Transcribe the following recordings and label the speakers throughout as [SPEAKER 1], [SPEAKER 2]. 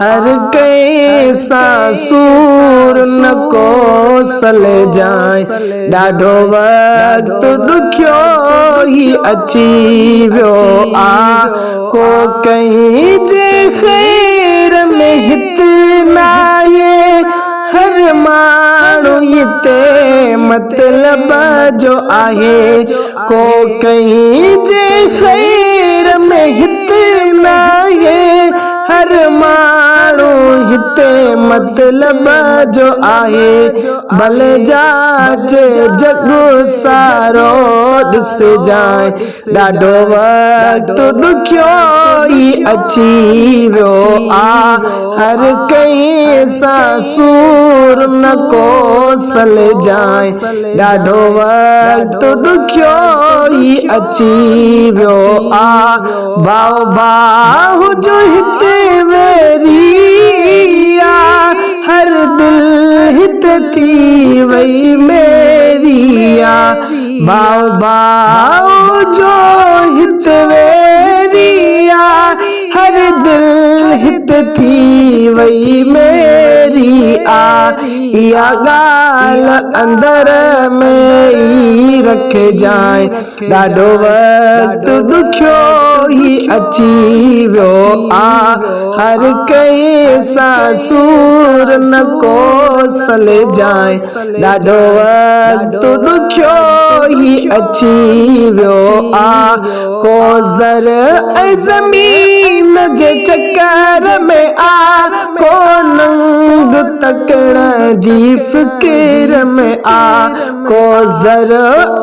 [SPEAKER 1] हर कैसा सूर न कोसल जाए ॾाढो वक्त ॾुखियो ही अची वियो आ को कहीं जे ख़ैर में हित नाहे हर माण्हू हिते मतलब जो आहे को कहीं जे ख़ैर में हित नाहे हर माण्हू हिते मतलब जो आहे भले जाचे जग सारो ॾिसजाए ॾाढो वक्त ॾुखियो ही अची वियो आ हर कंहिं सां सूर न कोसल जाए ॾाढो वक्त ॾुखियो ही अची वियो आ भाउ भाउ जो हिते वेरिया हर दिल हित थी वई मेरिया भाउ भाउ जो हित वेरिया हर दिल हित थी वई मेरी आ इहा ॻाल्हि अंदर में ई रखे जाए ॾाढो वक्त ॾुखियो ही अची वियो आ हर कंहिं सां सूर न कोसल जाए ॾाढो वक्त ॾुखियो ही अची वियो आ को ज़र ऐं ज़मीन जे चक्कर में आ को नंग तकड़ जी फिक्र में आ को ज़र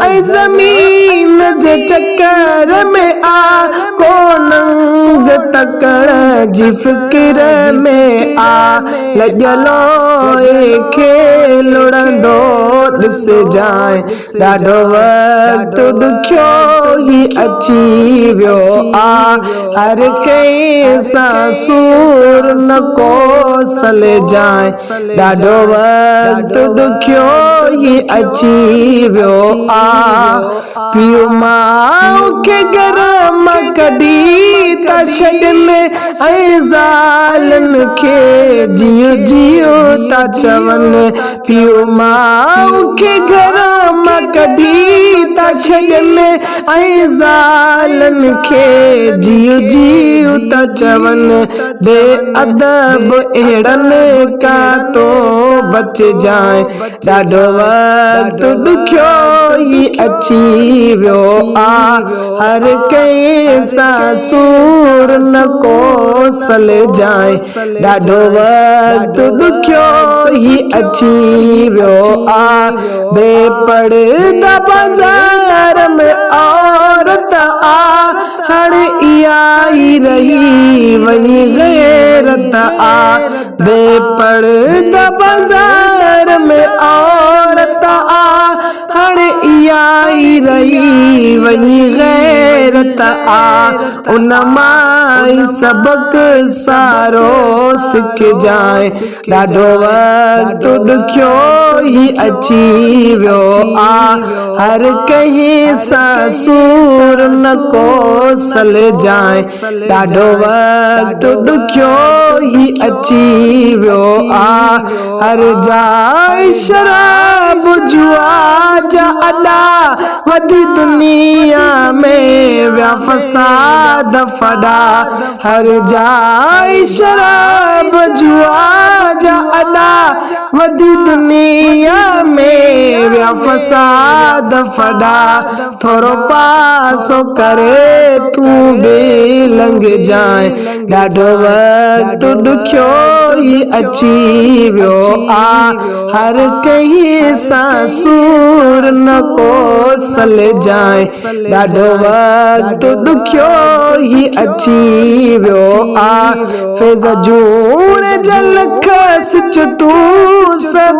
[SPEAKER 1] ऐं ज़मीन जे चक्कर में आ को नंग तकड़ जी फिक्र में आ लॻियलो खे लुड़ंदो ॾिसजाए ॾाढो वक्त ॾुखियो ही अची वियो आ हर कंहिं सां सूर न कोसल जाए ॾाढो वक्त ॾुखियो ही अची वियो आ पीउ माउ खे घर मां कढी त छॾनि ऐं ज़ालनि खे जियो जियो था चवनि पीउ माउ खे घर मां कढी था छॾनि ऐं ज़ालनि खे जियो जियो था चवनि बेअदब अहिड़नि का तो बचजाए ॾाढो वक्त ॾुखियो ही अची वियो आ हर कंहिं सां सूर न कोसल जाए ॾाढो वक्त ॾुखियो ही अची वियो आ बेपर्दा बाज़ार में औरत आ हाणे इहा ई रही वई गैरत आ बेपर्दा बाज़ार में औरत आ हाणे इहा ई रही वई गैरत आ उन मां सबक सारो सिखजाए ॾाढो वक्त ॾुखियो ही अची वियो आ हर कंहिं सां सूर न कोसल जाए ॾाढो वक्त ॾुखियो ही अची वियो आ हर जाइ शराब जुआ जा अॾा वधी दुनिया में विया फसाद फॾा हर जाइ शराब जुआ जा अॾा वधी दुनिया में विया फसाद फॾा थोरो पासो करे तूं बि लंघ जाए ॾाढो वक्त ॾुखियो ही अची वियो आ हर कंहिं सां सूर न कोसल जाए ॾाढो वक्त ॾुखियो ही अची वियो आ फैज़ जूं जल खस तूं